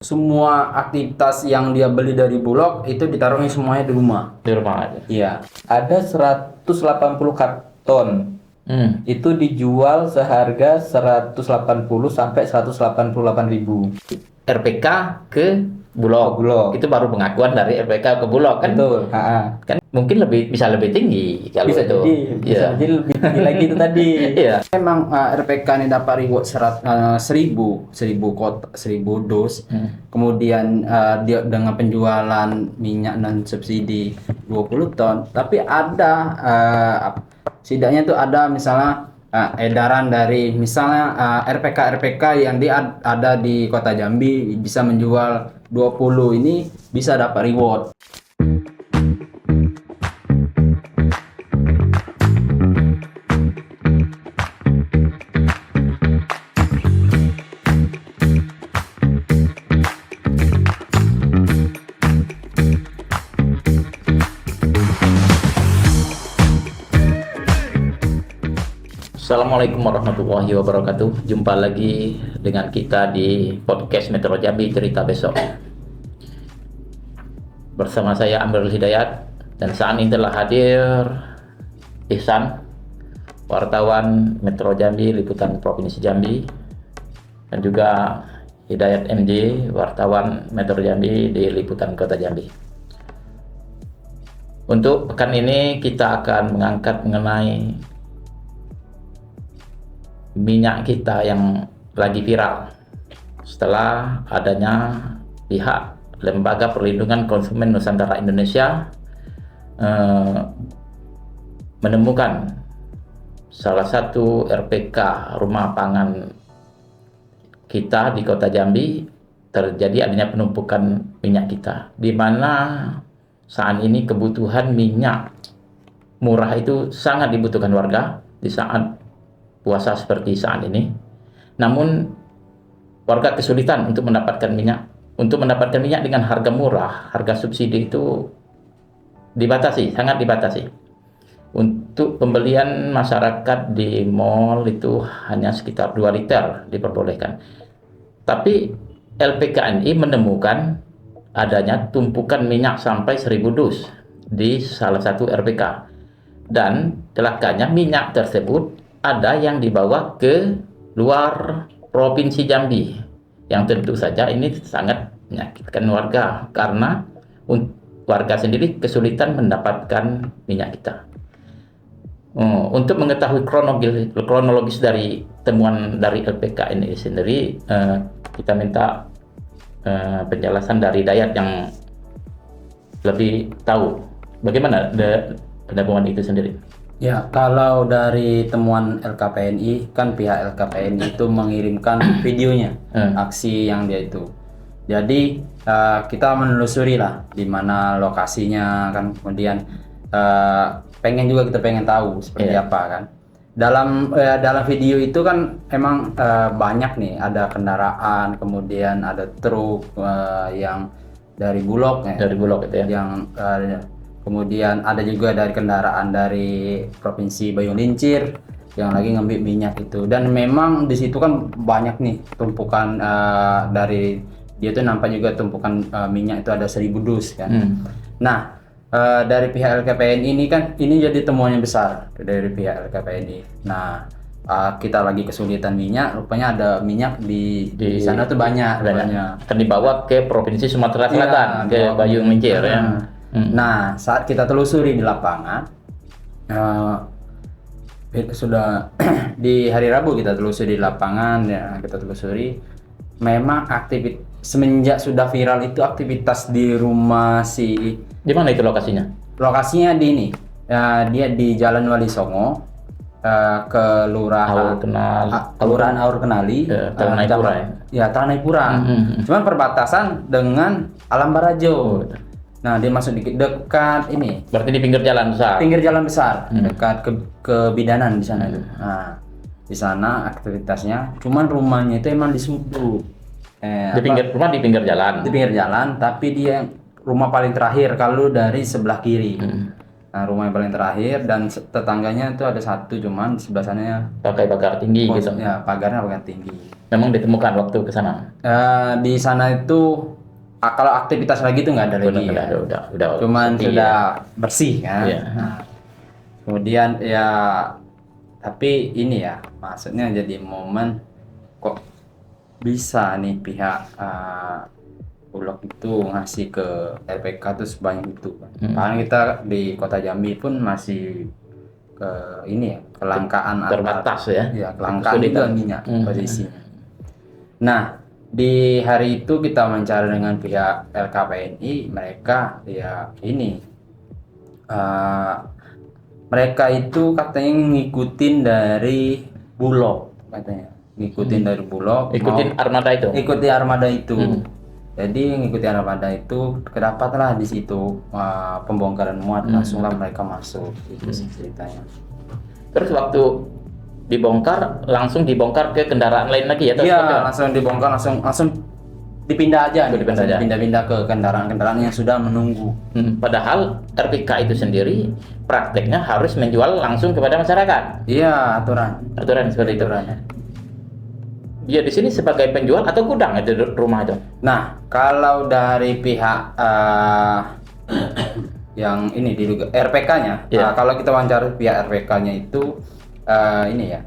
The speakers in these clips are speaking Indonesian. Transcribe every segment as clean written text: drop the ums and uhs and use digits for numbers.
Semua aktivitas yang dia beli dari Bulog itu ditaruhnya semuanya di rumah. Di rumah aja. Iya. Ada 180 karton. Itu dijual seharga 180 sampai 188.000. RPK ke Bulog. Ke Bulog. Itu baru pengakuan dari RPK ke Bulog kan? Betul. Kan mungkin bisa lebih tinggi kalau Bisa itu. bisa jadi lebih tinggi lagi itu tadi. Iya. Memang RPK ini dapat reward 1000 dos. Kemudian dia dengan penjualan minyak non subsidi 20 ton. Tapi ada setidaknya itu ada misalnya edaran dari misalnya RPK yang ada di Kota Jambi bisa menjual 20 ini bisa dapat reward. Assalamualaikum warahmatullahi wabarakatuh. Jumpa lagi dengan kita di podcast Metro Jambi Cerita Besok. Bersama saya Amrul Hidayat, dan saat ini telah hadir Ihsan, wartawan Metro Jambi Liputan Provinsi Jambi, dan juga Hidayat MJ, wartawan Metro Jambi di Liputan Kota Jambi. Untuk pekan ini kita akan mengangkat mengenai minyak kita yang lagi viral setelah adanya pihak Lembaga Perlindungan Konsumen Nusantara Indonesia menemukan salah satu RPK rumah pangan kita di Kota Jambi terjadi adanya penumpukan minyak kita, di mana saat ini kebutuhan minyak murah itu sangat dibutuhkan warga di saat puasa seperti saat ini. Namun warga kesulitan untuk mendapatkan minyak. Untuk mendapatkan minyak dengan harga murah, harga subsidi itu dibatasi, sangat dibatasi. Untuk pembelian masyarakat di mall itu hanya sekitar 2 liter diperbolehkan. Tapi LPKNI menemukan adanya tumpukan minyak sampai 1000 dus di salah satu RPK. Dan celakanya minyak tersebut ada yang dibawa ke luar Provinsi Jambi, yang tentu saja ini sangat menyakitkan warga karena warga sendiri kesulitan mendapatkan minyak kita. Untuk mengetahui kronologis dari temuan dari LPK ini sendiri, kita minta penjelasan dari Dayat yang lebih tahu bagaimana penemuan itu sendiri. Ya, kalau dari temuan LKPNI, kan pihak LKPNI itu mengirimkan videonya, aksi yang dia itu. Jadi kita menelusuri lah di mana lokasinya kan, kemudian kita pengen tahu seperti apa kan. Dalam video itu kan emang banyak nih, ada kendaraan, kemudian ada truk yang dari Bulog ya. Dari Bulog itu ya. Yang kemudian ada juga dari kendaraan dari Provinsi Banyuwangi Lincir yang lagi ngambil minyak itu. Dan memang di situ kan banyak nih tumpukan dari dia tuh nampak juga tumpukan minyak itu ada 1000 dus kan. Nah, dari pihak LKPNI ini kan ini jadi temuan yang besar dari pihak LKPNI. Nah, kita lagi kesulitan minyak, rupanya ada minyak di sana tuh banyak. Akan dibawa ke Provinsi Sumatera Selatan, ke Banyuwangi Lincir ya. Nah, saat kita telusuri di lapangan, sudah di hari Rabu kita telusuri di lapangan, ya, kita telusuri, memang semenjak sudah viral itu aktivitas di rumah Di mana itu lokasinya? Lokasinya di ini, dia di Jalan Wali Songo, Kelurahan Aur Kenali, Tranaypura ya. Ya, Tranaypura. Cuman perbatasan dengan Alam Barajo. Nah, dia masuk dikit dekat ini. Berarti di pinggir jalan besar. Pinggir jalan besar, dekat ke Bidanan di sana itu. Nah, di sana aktivitasnya, cuman rumahnya itu emang di situ. Di pinggir jalan. Di pinggir jalan, tapi dia rumah paling terakhir kalau dari sebelah kiri. Nah, rumah yang paling terakhir, dan tetangganya itu ada satu, cuman di sebelah sana Pakai pagar tinggi gitu. Ya, pagarnya pagar tinggi. memang ditemukan waktu ke sana. Di sana itu kalau aktivitas lagi itu nggak ada lagi ya. Udah Cuman sepi sudah ya. bersih kan. Iya. Nah, kemudian ya tapi ini ya maksudnya jadi momen kok bisa nih pihak Bulog itu ngasih ke LPK tuh sebanyak itu kan. Karena kita di Kota Jambi pun masih ke ini ya kelangkaan Terbatas ya. ya kelangkaan juga Kesulitan. minyak posisinya. Nah, di hari itu kita mencari dengan pihak LKPNI, mereka ya ini mereka itu katanya ngikutin dari Bulog katanya. Ngikutin dari Bulog, Ikutin armada itu. ikuti armada itu. Jadi ngikuti armada itu kedapatlah di situ pembongkaran muat, langsunglah mereka masuk itu sih ceritanya. Terus waktu dibongkar langsung dibongkar ke kendaraan lain lagi ya? Iya, langsung dibongkar, langsung dipindah aja, pindah-pindah ke kendaraan-kendaraan yang sudah menunggu. Padahal RPK itu sendiri prakteknya harus menjual langsung kepada masyarakat. Iya, Aturan seperti itu. aturannya. Dia di sini sebagai penjual atau gudang itu rumah itu? Nah, kalau dari pihak yang ini diduga RPK-nya, kalau kita wawancara pihak RPK-nya itu ini ya,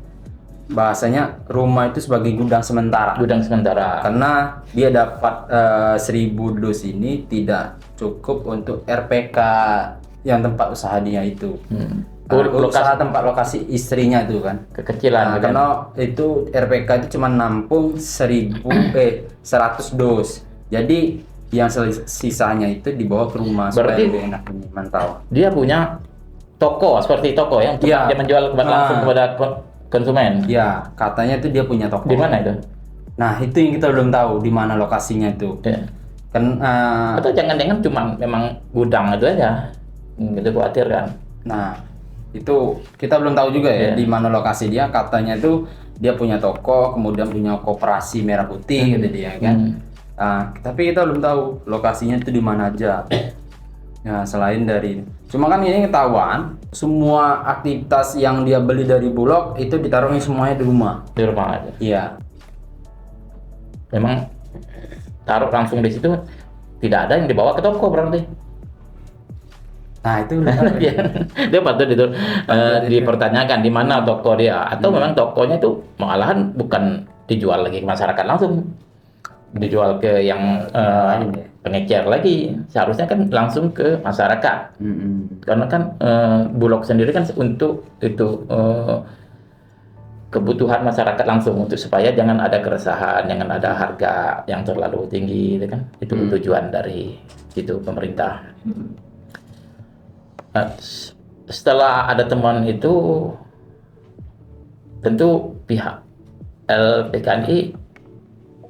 bahasanya rumah itu sebagai gudang sementara. Gudang sementara. Karena dia dapat 1000 dus ini tidak cukup untuk RPK yang tempat usaha dia itu. Usaha tempat lokasi istrinya itu kan. Kekecilan. Karena itu RPK itu cuma nampung 100 dus. Jadi yang sisanya itu dibawa ke rumah supaya lebih enak mantau. Dia punya toko seperti toko yang dia menjual langsung kepada konsumen. Ya, katanya itu dia punya toko. Di mana itu? Nah, itu yang kita belum tahu di mana lokasinya itu. Kan atau jangan-jangan cuma memang gudang itu aja. Gitu khawatir kan. Nah, itu kita belum tahu juga ya di mana lokasi dia. Katanya itu dia punya toko, kemudian punya koperasi merah putih gitu dia kan. Tapi kita belum tahu lokasinya itu di mana aja. Ya, selain dari cuma kan ini ketahuan semua aktivitas yang dia beli dari Bulog itu ditaruhnya semuanya di rumah. Di rumah aja. Iya. Memang taruh langsung di situ, tidak ada yang dibawa ke toko berarti. Nah, itu dia patut itu dipertanyakan di mana toko dia, atau memang tokonya itu malahan bukan dijual lagi ke masyarakat langsung, dijual ke yang pengecer lagi. Seharusnya kan langsung ke masyarakat. Karena kan Bulog sendiri kan untuk itu kebutuhan masyarakat langsung, untuk supaya jangan ada keresahan, jangan ada harga yang terlalu tinggi, itu kan itu tujuan dari itu pemerintah. Setelah ada temuan itu, tentu pihak LPKNI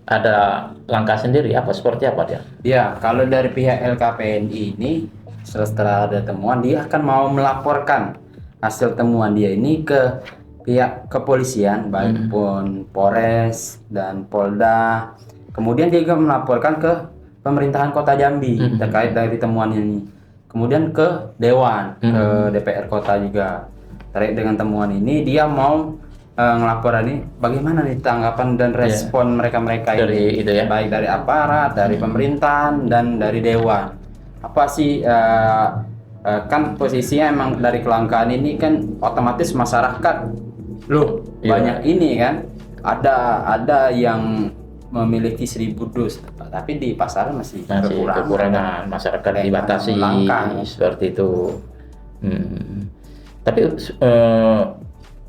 ada langkah sendiri seperti apa dia? Ya, kalau dari pihak LKPNI ini setelah ada temuan, dia akan mau melaporkan hasil temuan dia ini ke pihak kepolisian, baik pun Polres dan Polda. Kemudian dia juga melaporkan ke pemerintahan Kota Jambi terkait dari temuan ini. Kemudian ke Dewan, ke DPR Kota juga. Terkait dengan temuan ini, dia mau ngelaporan ini bagaimana nih tanggapan dan respon mereka-mereka ini, itu ya? Baik dari aparat, dari pemerintahan, dan dari Dewan. Apa sih kan posisinya emang dari kelangkaan ini kan otomatis masyarakat banyak ini kan, ada yang memiliki 1000 dus, tapi di pasaran masih kekurangan, masyarakat dibatasi seperti itu. Tapi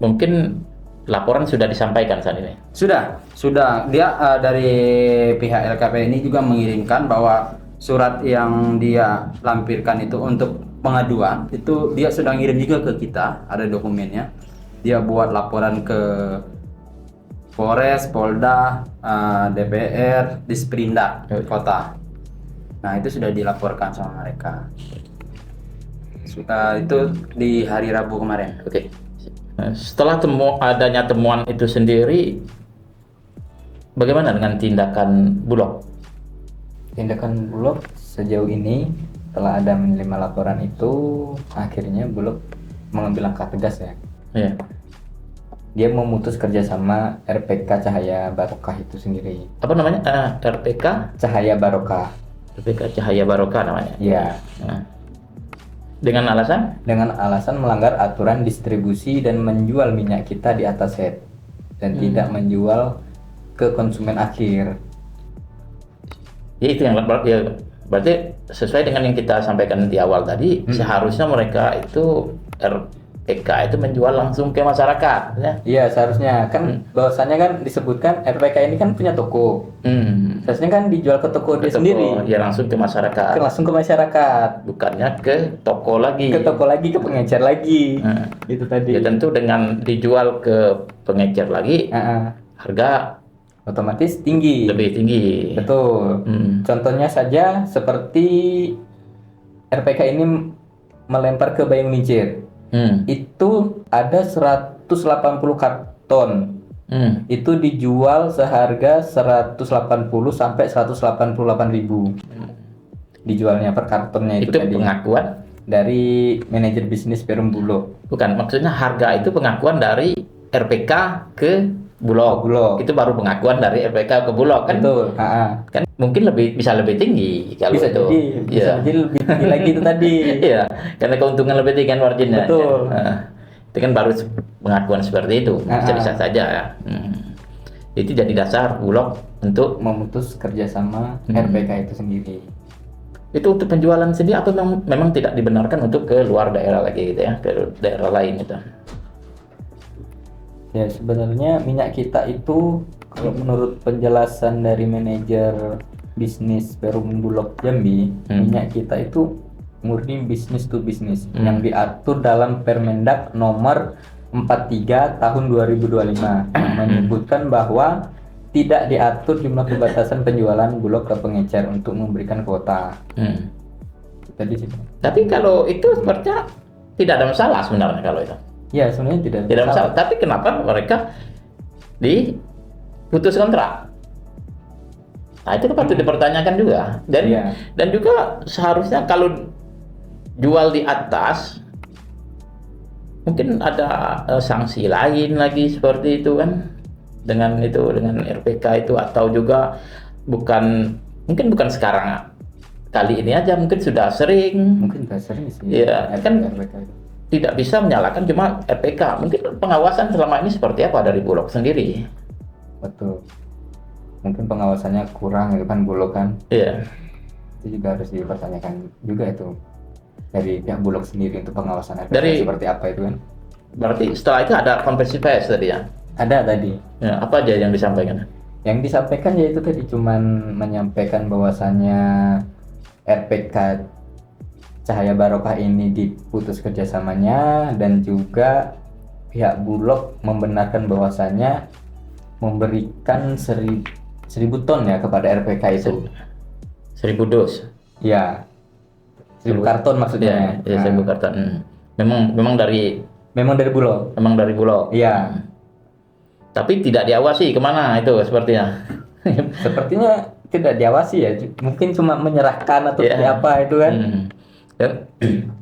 mungkin laporan sudah disampaikan saat ini. Sudah. Dia dari pihak LKPNI juga mengirimkan bahwa surat yang dia lampirkan itu untuk pengaduan itu dia sudah ngirim juga ke kita, ada dokumennya. Dia buat laporan ke Polres, Polda, DPR, Disperindak Kota. Nah, itu sudah dilaporkan sama mereka. Itu di hari Rabu kemarin. Oke. Setelah adanya temuan itu sendiri, bagaimana dengan tindakan Bulog? Tindakan Bulog sejauh ini setelah ada menerima laporan itu, akhirnya Bulog mengambil langkah tegas ya. Iya. dia memutus kerjasama RPK Cahaya Barokah itu sendiri. Apa namanya? RPK? Cahaya Barokah. RPK Cahaya Barokah namanya. Ya, Nah, dengan alasan? dengan alasan melanggar aturan distribusi dan menjual minyak kita di atas head dan tidak menjual ke konsumen akhir. Ya itu yang ya, berarti sesuai dengan yang kita sampaikan di awal tadi, seharusnya mereka itu RPK itu menjual langsung ke masyarakat, ya. Iya, seharusnya kan bahwasannya kan disebutkan RPK ini kan punya toko. Seharusnya kan dijual ke toko dia sendiri, Ya langsung ke masyarakat, langsung ke masyarakat, bukannya ke toko lagi. ke toko lagi, ke pengecer lagi. Nah, Itu tadi. ya tentu dengan dijual ke pengecer lagi, harga Otomatis tinggi. lebih tinggi. Betul. Contohnya saja seperti RPK ini melempar ke Bayung Lincir. Itu ada 180 karton. Itu dijual seharga 180 sampai 188.000. Dijualnya per kartonnya itu tadi. Pengakuan Dari manajer bisnis Perum Bulog. bukan, maksudnya harga itu pengakuan dari RPK ke Bulog. Bulog. Itu baru pengakuan dari RPK ke Bulog kan. Betul. Kan mungkin bisa lebih tinggi kalau Bisa itu. jadi, bisa jadi lebih tinggi lagi itu tadi. Iya, karena keuntungan lebih tinggi kan marginnya. Betul. Itu kan baru pengakuan seperti itu. Bisa saja ya. Itu jadi dasar Bulog untuk Memutus kerjasama RPK itu sendiri. itu untuk penjualan sendiri atau memang tidak dibenarkan untuk ke luar daerah lagi gitu ya, ke daerah lain itu. Ya, sebenarnya minyak kita itu kalau menurut penjelasan dari manajer bisnis Perum Bulog Jambi, minyak kita itu murni bisnis to bisnis yang diatur dalam Permendak nomor 43 tahun 2025 yang menyebutkan bahwa tidak diatur jumlah pembatasan penjualan bulog ke pengecer untuk memberikan kuota. Tadi sih. Tapi kalau itu sepertinya tidak ada masalah sebenarnya kalau itu. Ya, sebenarnya tidak masalah. Tapi kenapa mereka diputus kontrak? Nah itu patut dipertanyakan juga. Dan juga seharusnya kalau jual di atas mungkin ada sanksi lain lagi seperti itu kan, dengan RPK itu, atau juga mungkin bukan sekarang kali ini aja, mungkin sudah sering. Mungkin sudah sering sih. Iya, kan tidak bisa menyalahkan cuma RPK. Mungkin pengawasan selama ini seperti apa dari Bulog sendiri? Betul. Mungkin pengawasannya kurang gitu kan Bulog kan. Iya. Itu juga harus dipertanyakan juga itu dari pihak Bulog sendiri untuk pengawasan RPK seperti apa itu kan. Berarti setelah itu ada konversi pers tadi ya? Ada tadi. Ya, apa aja yang disampaikan? Yang disampaikan yaitu tadi cuman menyampaikan bahwasannya RPK Cahaya Barokah ini diputus kerjasamanya, dan juga pihak Bulog membenarkan bahwasannya memberikan 1.000 ton ya kepada RPK itu. 1.000 dos? Ya, 1.000 karton maksudnya. Ya, 1.000 karton. Memang dari Bulog. Memang dari Bulog. Iya. Tapi tidak diawasi kemana itu sepertinya? Sepertinya tidak diawasi ya. Mungkin cuma menyerahkan atau seperti apa itu kan. Dan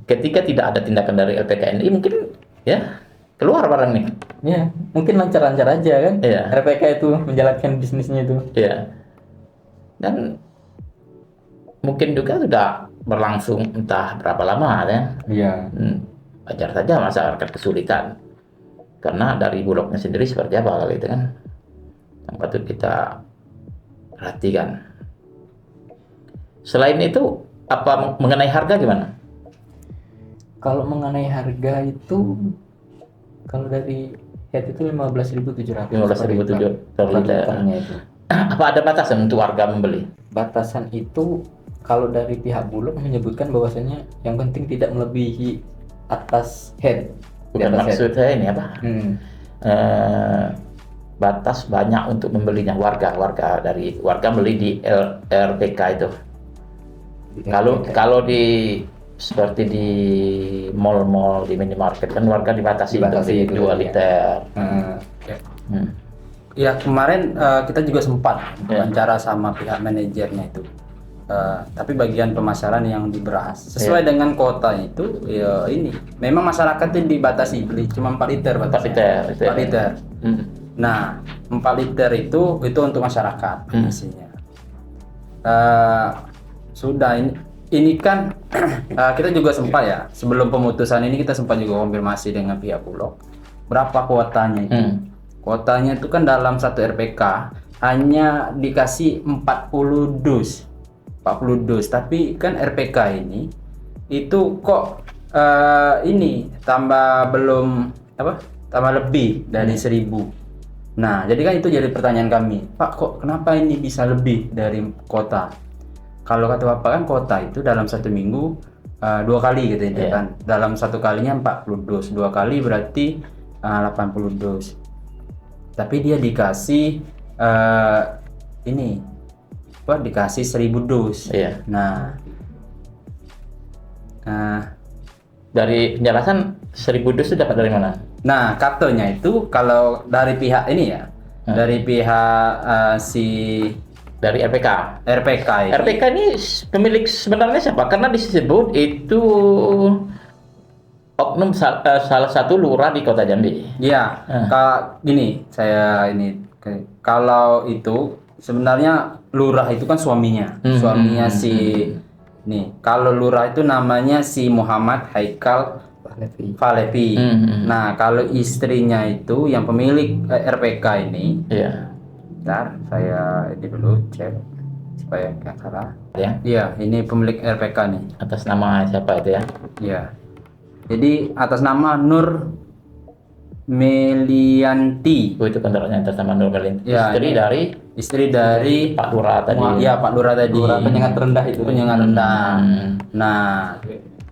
ketika tidak ada tindakan dari LPKNI mungkin ya keluar barang nih. Ya, mungkin lancar-lancar aja kan. Iya. RPK itu menjalankan bisnisnya itu. Iya. Dan mungkin juga sudah berlangsung entah berapa lama ya. Iya. Wajar saja masyarakat kesulitan. Karena dari Bulognya sendiri seperti apa kali itu kan yang patut kita perhatikan. Selain itu, apa mengenai harga gimana? Kalau mengenai harga itu, kalau dari head itu 15.700. 15.700 per liternya itu. Apa ada batasan untuk warga membeli? Batasan itu kalau dari pihak Bulog menyebutkan bahwasanya yang penting tidak melebihi atas head. Bukan maksud saya ini apa? Batas banyak untuk membelinya warga beli di RPK itu. Kalau di seperti di mall-mall, di minimarket kan warga dibatasi untuk 2 liter. Ya kemarin kita juga sempat wawancara sama pihak manajernya itu. tapi bagian pemasaran yang di beras sesuai dengan kuota itu ya ini memang masyarakat itu dibatasi beli cuma 4 liter 4 batasnya. liter. 4 liter. Hmm. Nah 4 liter itu untuk masyarakat isinya. Sudah ini kan kita juga sempat ya sebelum pemutusan ini kita sempat juga konfirmasi dengan pihak Bulog berapa kuotanya itu. Kuotanya itu kan dalam satu RPK hanya dikasih 40 dus. Tapi kan RPK ini itu kok ini tambah lebih dari 1000. Nah, jadi kan itu jadi pertanyaan kami, Pak, kok kenapa ini bisa lebih dari kuota? Kalau kata Bapak kan kuota itu dalam satu minggu 2 kali gitu ya kan. Dalam satu kalinya 40 dus, 2 kali berarti 80 dus. Tapi dia dikasih dikasih 1000 dus. Iya. Nah, Dari penjelasan 1000 dus itu dapat dari mana? nah katanya itu kalau dari pihak ini ya, dari pihak Dari RPK. RPK ini. RPK ini pemilik sebenarnya siapa? Karena disebut itu oknum salah satu lurah di Kota Jambi. Iya, gini saya ini kalau itu sebenarnya lurah itu kan suaminya, nih. Kalau lurah itu namanya si Muhammad Haikal Falevi. Nah, kalau istrinya itu yang pemilik RPK ini, Iya. bentar saya ini dulu cek supaya nggak salah. Ya. Iya, ini pemilik RPK nih. Atas nama siapa itu ya? Iya. Jadi atas nama Nur Melianti. Oh, itu kontraknya atas nama Nur Melin. Ya, istri dari Pak Lurah tadi. Iya, Pak Lurah tadi. Lurah penyengat rendah itu. Penyengat rendah. Nah,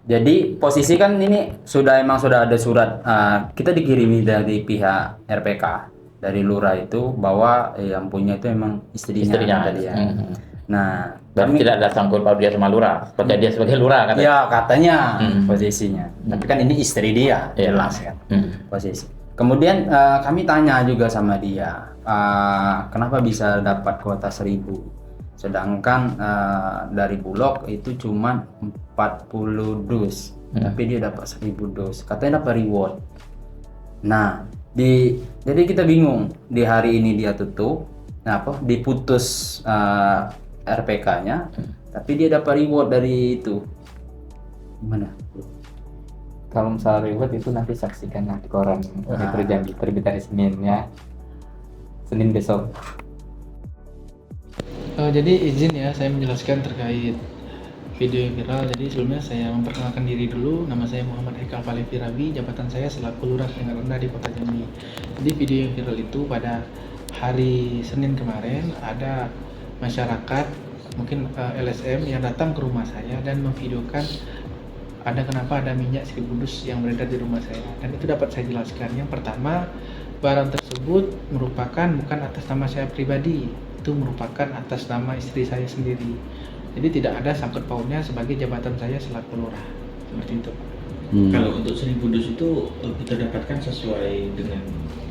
jadi posisi kan ini sudah ada surat kita dikirimi dari pihak RPK dari Lurah itu bahwa yang punya itu emang istrinya tadi ya. Nah, berarti tidak ada sangkut paut dia sama Lurah, sebagai dia sebagai Lurah katanya. ya katanya posisinya. Tapi kan ini istri dia, Iya. jelas kan posisi. Kemudian kami tanya juga sama dia, kenapa bisa dapat kuota 1000, sedangkan dari Bulog itu cuma 40 dus, tapi dia dapat 1000 dus, katanya dapat reward. Nah, jadi kita bingung di hari ini dia tutup, diputus RPK-nya, tapi dia dapat reward dari itu, gimana? Kalau misalnya reward itu nanti saksikan di koran Metro Jambi, terbit hari Senin ya. Senin besok. Jadi izin ya saya menjelaskan terkait video yang viral. Jadi sebelumnya saya memperkenalkan diri dulu. Nama saya Muhammad Haikal Falevi Rabi, jabatan saya selaku Lurah Penyengat Rendah di Kota Jambi. Jadi video yang viral itu pada hari Senin kemarin ada masyarakat mungkin LSM yang datang ke rumah saya dan memvideokan kenapa ada minyak 1000 dus yang beredar di rumah saya, dan itu dapat saya jelaskan. Yang pertama, barang tersebut merupakan bukan atas nama saya pribadi, itu merupakan atas nama istri saya sendiri. Jadi tidak ada sangkut pautnya sebagai jabatan saya selaku lurah, seperti itu. Kalau untuk 1000 dus itu kita dapatkan sesuai dengan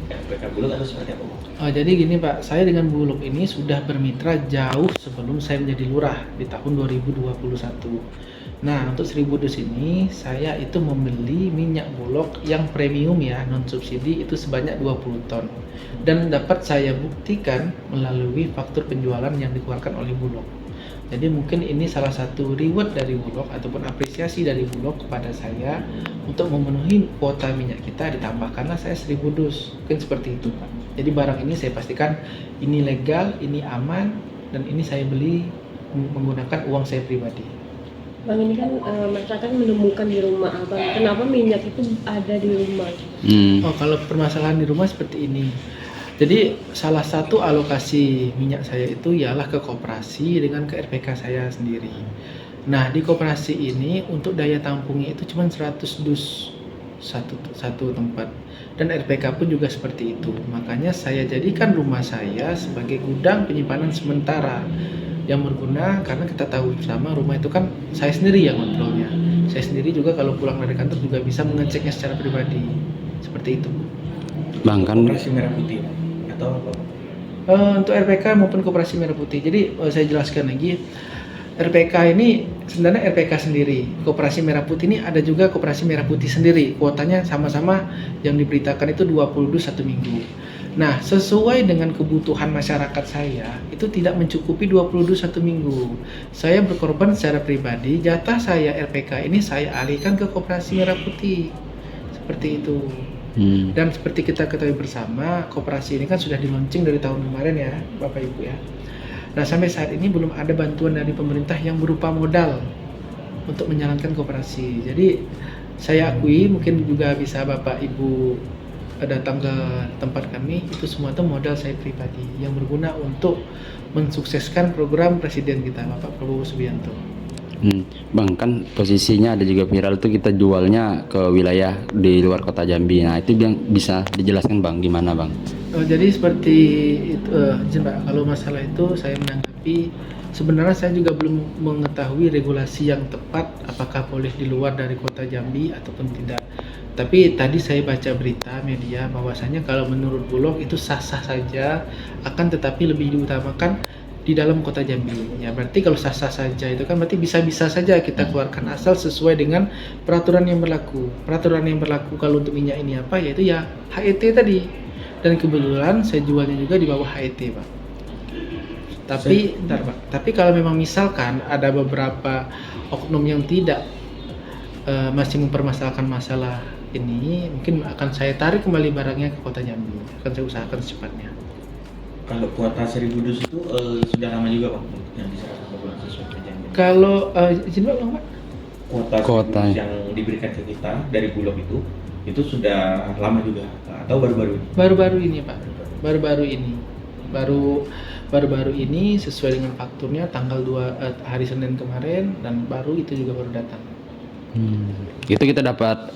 RPK Bulog atau seperti apa? Jadi gini Pak, saya dengan Bulog ini sudah bermitra jauh sebelum saya menjadi lurah di tahun 2021. Nah, untuk 1000 dus ini saya itu membeli minyak Bulog yang premium ya, non subsidi itu sebanyak 20 ton. Dan dapat saya buktikan melalui faktur penjualan yang dikeluarkan oleh Bulog. Jadi mungkin ini salah satu reward dari Bulog ataupun apresiasi dari Bulog kepada saya untuk memenuhi kuota minyak kita, ditambahkanlah saya 1000 dus. Mungkin seperti itu Pak. Jadi barang ini saya pastikan ini legal, ini aman, dan ini saya beli menggunakan uang saya pribadi. Bang, ini kan masyarakat menemukan di rumah Abang, kenapa minyak itu ada di rumah? Oh, kalau permasalahan di rumah seperti ini. Jadi salah satu alokasi minyak saya itu ialah ke koperasi dengan ke RPK saya sendiri. Nah, di koperasi ini untuk daya tampungnya itu cuma 100 dus satu tempat. Dan RPK pun juga seperti itu. Makanya saya jadikan rumah saya sebagai gudang penyimpanan sementara yang berguna, karena kita tahu bersama rumah itu kan saya sendiri yang kontrolnya. Saya sendiri juga kalau pulang dari kantor juga bisa mengeceknya secara pribadi. Seperti itu. Bang, kan Koperasi Merah Putih atau apa? Untuk RPK maupun Koperasi Merah Putih. Jadi saya jelaskan lagi, RPK ini sebenarnya RPK sendiri. Koperasi Merah Putih ini ada juga Koperasi Merah Putih sendiri. Kuotanya sama-sama yang diberitakan itu 20 dus 1 minggu. Nah, sesuai dengan kebutuhan masyarakat saya, itu tidak mencukupi 20 dus 1 minggu. Saya berkorban secara pribadi, jatah saya RPK ini saya alihkan ke Koperasi Merah Putih. Seperti itu. Dan seperti kita ketahui bersama, koperasi ini kan sudah di-launching dari tahun kemarin ya, Bapak Ibu ya. Nah, sampai saat ini belum ada bantuan dari pemerintah yang berupa modal untuk menjalankan koperasi. Jadi saya akui, mungkin juga bisa Bapak Ibu datang ke tempat kami, itu semua itu modal saya pribadi yang berguna untuk mensukseskan program Presiden kita, Bapak Prabowo Subianto. Bang, kan posisinya ada juga viral tuh kita jualnya ke wilayah di luar kota Jambi. Nah, itu yang bisa dijelaskan Bang, gimana Bang? Jadi seperti itu, Pak, kalau masalah itu saya menanggapi, sebenarnya saya juga belum mengetahui regulasi yang tepat apakah boleh di luar dari kota Jambi ataupun tidak. Tapi tadi saya baca berita media bahwasanya kalau menurut Bulog itu sah-sah saja, akan tetapi lebih diutamakan di dalam kota Jambi. Ya berarti kalau sah-sah saja itu kan berarti bisa-bisa saja kita keluarkan asal sesuai dengan peraturan yang berlaku. Peraturan yang berlaku kalau untuk minyak ini apa, yaitu ya HET tadi. Dan kebetulan saya jualnya juga di bawah HET, Pak. Tapi bentar, Pak. Tapi kalau memang misalkan ada beberapa oknum yang tidak masih mempermasalahkan masalah ini, mungkin akan saya tarik kembali barangnya ke kota Jambi. Akan saya usahakan secepatnya. Kalau kuota 1000 dus itu sudah lama juga Bang yang diserahkan ke bulan sesuai perjanjian. Kalau izin Pak, Kuota 1000 dus yang diberikan ke kita dari Bulog itu sudah lama juga atau baru-baru ini? Baru-baru ini Pak, baru-baru ini sesuai dengan fakturnya tanggal 2 hari Senin kemarin, dan baru itu juga baru datang. Itu kita dapat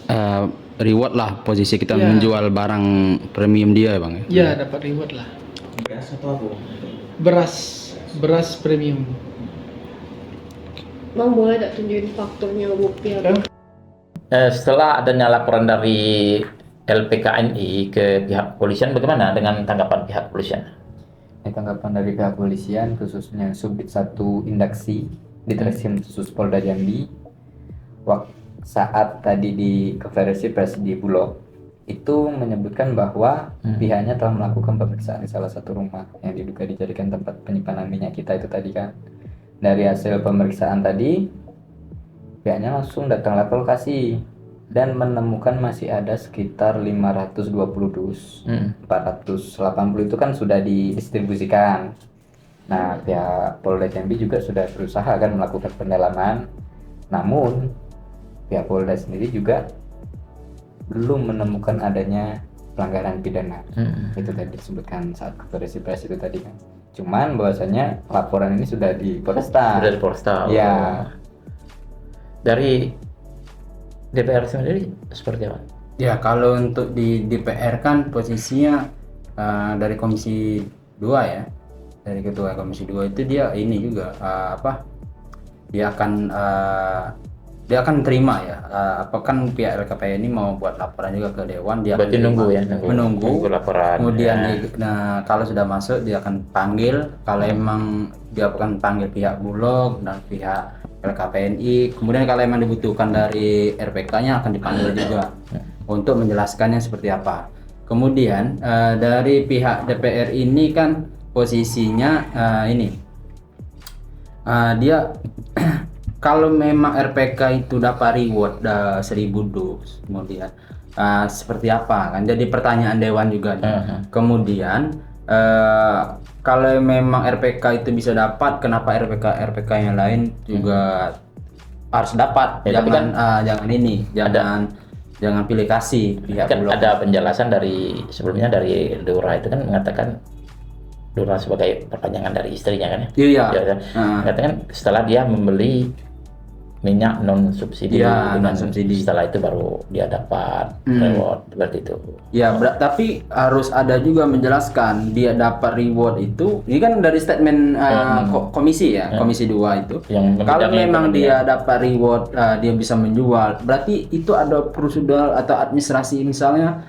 reward lah, posisi kita Ya. menjual barang premium dia Bang ya? Ya dapat reward lah. Beras atau apa? Beras premium. Bang, boleh tak tunjukin fakturnya, bukti apa? Setelah adanya laporan dari LPKNI ke pihak kepolisian, bagaimana dengan tanggapan pihak kepolisian? Tanggapan dari pihak kepolisian, khususnya Subdit 1 Indaksi di Ditreskrim Khusus Polda Jambi, saat tadi di konferensi pers di Bulog itu menyebutkan bahwa pihaknya telah melakukan pemeriksaan di salah satu rumah yang diduga dijadikan tempat penyimpanan minyak kita itu tadi kan. Dari hasil pemeriksaan tadi, pihaknya langsung datanglah ke lokasi dan menemukan masih ada sekitar 520 dus. 480 itu kan sudah didistribusikan. Nah, pihak Polda Jambi juga sudah berusaha kan melakukan pendalaman. Namun, pihak Polda sendiri juga belum menemukan adanya pelanggaran pidana. Itu tadi disebutkan saat konferensi pers itu tadi kan. Cuman bahwasanya laporan ini sudah di Polresta. Sudah di Polresta. Ya. Dari DPR sendiri seperti apa? Ya, kalau untuk di DPR kan posisinya dari Komisi 2 ya. Dari Ketua Komisi 2 itu dia ini juga dia akan terima ya, kan pihak LKPN ini mau buat laporan juga ke Dewan, dia Berarti akan nunggu terima. ya, menunggu laporan. Kemudian ya. nah, kalau sudah masuk dia akan panggil, kalau emang dia akan panggil pihak Bulog dan pihak LKPNI, kemudian kalau emang dibutuhkan dari RPK-nya akan dipanggil juga untuk menjelaskannya seperti apa. Kemudian dari pihak DPR ini kan posisinya dia kalau memang RPK itu dapat reward 1000 dus, kemudian seperti apa kan? Jadi pertanyaan Dewan juga. Kemudian kalau memang RPK itu bisa dapat, kenapa RPK yang lain juga harus dapat? Ya, Jangan jangan pilih kasih pihak Kan Bulog. ada penjelasan dari sebelumnya dari Lurah itu kan mengatakan Lurah sebagai perpanjangan dari istrinya kan ya? Iya. Ya, kan? Mengatakan setelah dia membeli minyak non subsidi, Ya, non-subsidi. setelah itu baru dia dapat reward seperti itu. Ya, tapi harus ada juga menjelaskan dia dapat reward itu. Ini kan dari statement komisi ya, Komisi 2 itu. Yang Kalau membidangi memang ekonomi. dia dapat reward, dia bisa menjual. Berarti itu ada prosedur atau administrasi, misalnya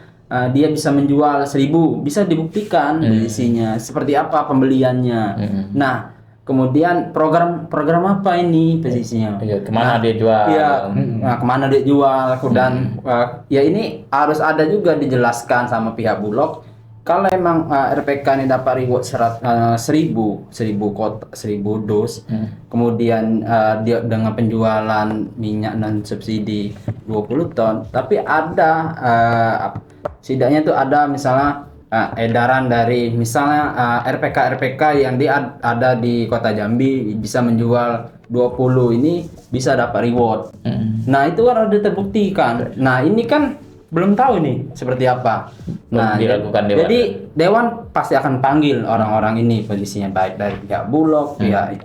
dia bisa menjual 1000, bisa dibuktikan isinya seperti apa pembeliannya. Nah, Kemudian program apa ini posisinya? Iya, kemana dia jual? Iya, nah, kemana dia jual dan ya ini harus ada juga dijelaskan sama pihak Bulog. Kalau emang RPK ini dapat reward 1000 dos, kemudian dia dengan penjualan minyak non subsidi 20 ton, tapi ada setidaknya itu ada misalnya edaran dari misalnya RPK yang ada di Kota Jambi bisa menjual 20 ini bisa dapat reward. Nah, itu kan udah terbuktikan. Nah, ini kan belum tahu nih seperti apa. Nah, Dilakukan Dewan. jadi Dewan pasti akan panggil orang-orang ini posisinya baik dari pihak Bulog, pihak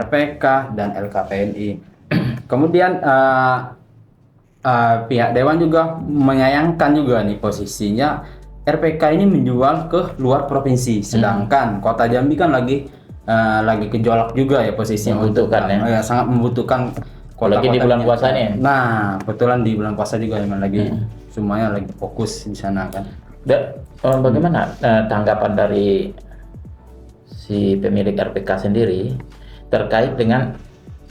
RPK dan LKPNI. Kemudian pihak Dewan juga menyayangkan juga nih posisinya RPK ini menjual ke luar provinsi, sedangkan Kota Jambi kan lagi gejolak juga ya posisinya, Membutuhkan ya. sangat membutuhkan Apalagi di bulan puasa nih. Nah, kebetulan di bulan puasa juga memang lagi semuanya lagi fokus di sana kan. Bagaimana tanggapan dari si pemilik RPK sendiri terkait dengan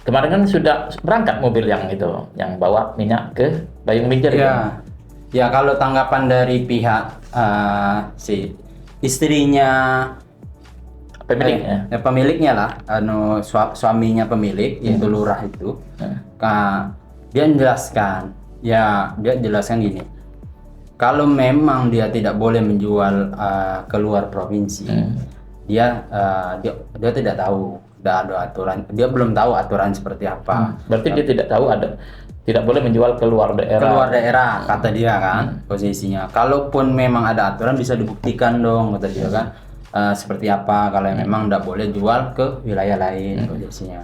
kemarin kan sudah berangkat mobil yang itu, yang bawa minyak ke Bayung Minjer Ya, ya kalau tanggapan dari pihak si istrinya pemiliknya. pemiliknya lah, suaminya pemilik yaitu lurah itu, dia jelaskan gini, kalau memang dia tidak boleh menjual keluar provinsi, dia tidak tahu, tidak ada aturan, dia belum tahu aturan seperti apa. Berarti dia tidak tahu tidak boleh menjual keluar daerah. Kata dia kan posisinya. Kalaupun memang ada aturan bisa dibuktikan dong, kata dia kan. Seperti apa kalau memang tidak boleh jual ke wilayah lain posisinya.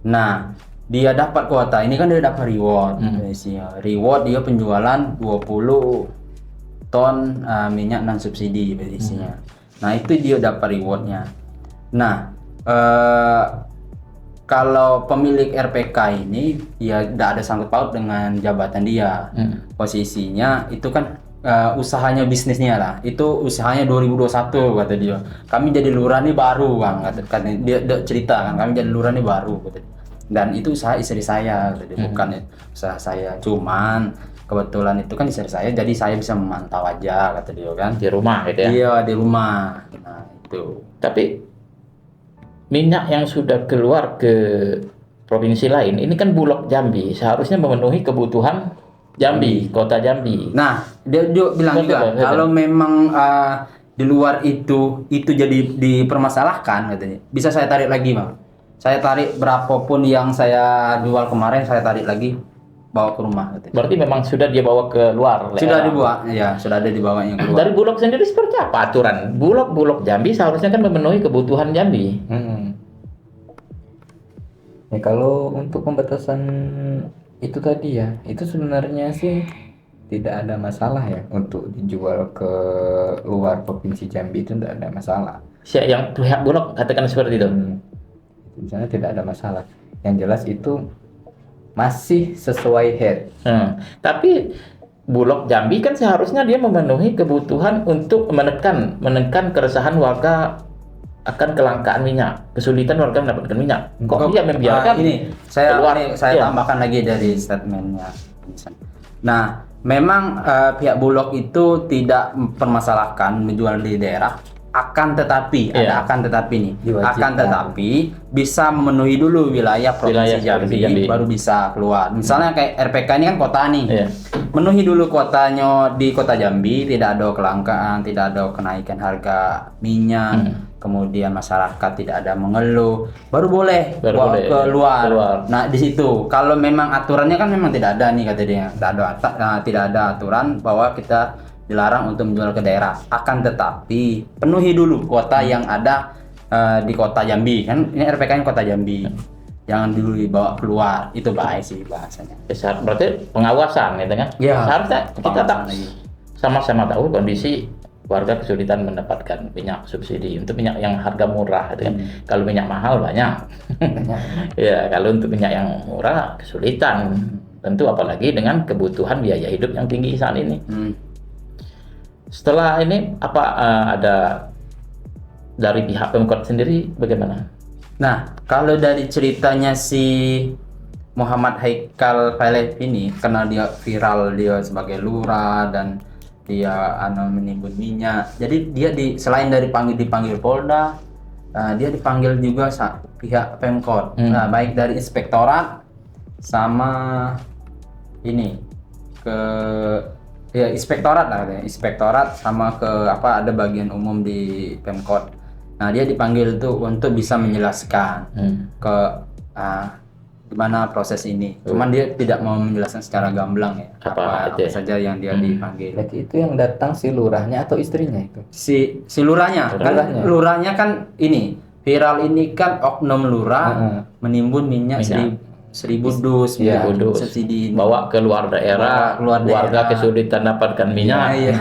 Nah, dia dapat kuota ini kan dia dapat reward posisinya. Reward dia penjualan 20 ton minyak non subsidi posisinya. Nah, itu dia dapat rewardnya. Nah, kalau pemilik RPK ini ya tidak ada sangkut paut dengan jabatan dia. Posisinya itu kan usahanya, bisnisnya lah. Itu usahanya 2021 kata dia. Kami jadi lurah nih baru bang, kata dia cerita kan. Kami jadi lurah nih baru kata dia. Dan itu usaha istri saya, kata dia. Bukan usaha saya. Cuman kebetulan itu kan istri saya, jadi saya bisa memantau aja kata dia kan. Di rumah gitu ya. Iya di rumah. Nah itu. Tapi minyak yang sudah keluar ke provinsi lain, ini kan Bulog Jambi seharusnya memenuhi kebutuhan Jambi, Kota Jambi. Nah, dia juga bilang juga kalau memang di luar itu jadi dipermasalahkan katanya. Bisa saya tarik lagi, Bang. Saya tarik berapapun yang saya jual kemarin, saya tarik lagi bawa ke rumah katanya. Berarti memang sudah dia bawa ke luar. Sudah dibawa, ya, sudah ada dibawanya keluar. Dari Bulog sendiri seperti apa aturan? Bulog Jambi seharusnya kan memenuhi kebutuhan Jambi. Ya kalau untuk pembatasan itu tadi ya, itu sebenarnya sih tidak ada masalah ya untuk dijual ke luar provinsi Jambi, itu tidak ada masalah. Yang pihak Bulog katakan seperti itu. Di sana tidak ada masalah. Yang jelas itu masih sesuai head. Tapi Bulog Jambi kan seharusnya dia memenuhi kebutuhan untuk menekan keresahan warga akan kelangkaan minyak, kesulitan warga mendapatkan minyak. Kok dia membiarkan ini saya keluar? Saya tambahkan lagi dari statementnya. Nah, memang pihak Bulog itu tidak mempermasalahkan menjual di daerah, akan tetapi bisa memenuhi dulu wilayah provinsi Jambi, baru bisa keluar. Misalnya kayak RPK ini kan kota nih, memenuhi dulu kotanya di Kota Jambi, tidak ada kelangkaan, tidak ada kenaikan harga minyak. Kemudian masyarakat tidak ada mengeluh, baru boleh keluar. Nah di situ kalau memang aturannya kan memang tidak ada nih kata dia, tidak ada aturan bahwa kita dilarang untuk menjual ke daerah. Akan tetapi penuhi dulu kuota yang ada di Kota Jambi, kan ini RPK-nya Kota Jambi, jangan dulu dibawa keluar. Itu baik sih bahasanya. Berarti pengawasan gitu kan? Ya, seharusnya kita sama-sama tahu kondisi warga kesulitan mendapatkan minyak subsidi untuk minyak yang harga murah gitu kan. Kalau minyak mahal banyak. Ya, kalau untuk minyak yang murah kesulitan. Tentu apalagi dengan kebutuhan biaya hidup yang tinggi saat ini. Setelah ini apa ada dari pihak Pemkot sendiri bagaimana? Nah, kalau dari ceritanya si Muhammad Haikal Pailet ini, karena dia viral, dia sebagai lurah dan dia menimbun minyak. Jadi dia selain dipanggil Polda, dia dipanggil juga pihak Pemkot. Nah, baik dari inspektorat sama ini ke inspektorat lah, inspektorat sama ke ada bagian umum di Pemkot. Nah, dia dipanggil tuh untuk bisa menjelaskan ke gimana proses ini. Cuman dia tidak mau menjelaskan secara gamblang ya. Apa saja yang dia dipanggil. Berarti itu yang datang si lurahnya atau istrinya itu? Si lurahnya. Kan lurahnya kan ini viral ini kan oknum lurah menimbun minyak 1000 dus subsidi, bawa ke luar daerah, warga kesulitan dapatkan minyak. Iya.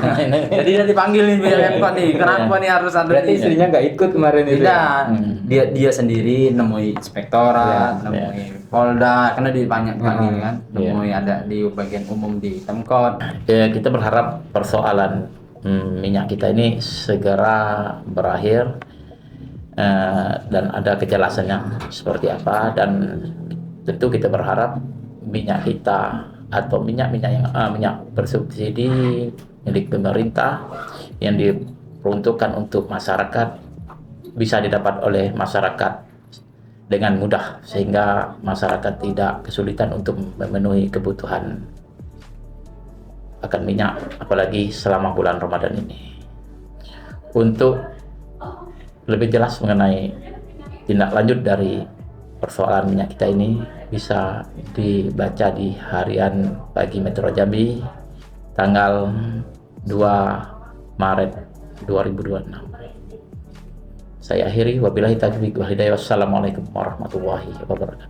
Jadi dia dipanggil nih Pemkot nih. Kenapa nih harus ada? Berarti istrinya nggak ikut kemarin itu? Dia sendiri nemui inspektorat, nemui Polda, karena dipanggil kan, nemui ada di bagian umum di Pemkot. Kita berharap persoalan minyak kita ini segera berakhir dan ada kejelasannya seperti apa, dan tentu kita berharap minyak kita atau minyak bersubsidi milik pemerintah yang diperuntukkan untuk masyarakat bisa didapat oleh masyarakat dengan mudah, sehingga masyarakat tidak kesulitan untuk memenuhi kebutuhan akan minyak, apalagi selama bulan Ramadan ini. Untuk lebih jelas mengenai tindak lanjut dari persoalan minyak kita ini bisa dibaca di Harian Pagi Metro Jambi tanggal 2 Maret 2026. Saya akhiri, wabillahi taufiq wal hidayah. Wassalamualaikum warahmatullahi wabarakatuh.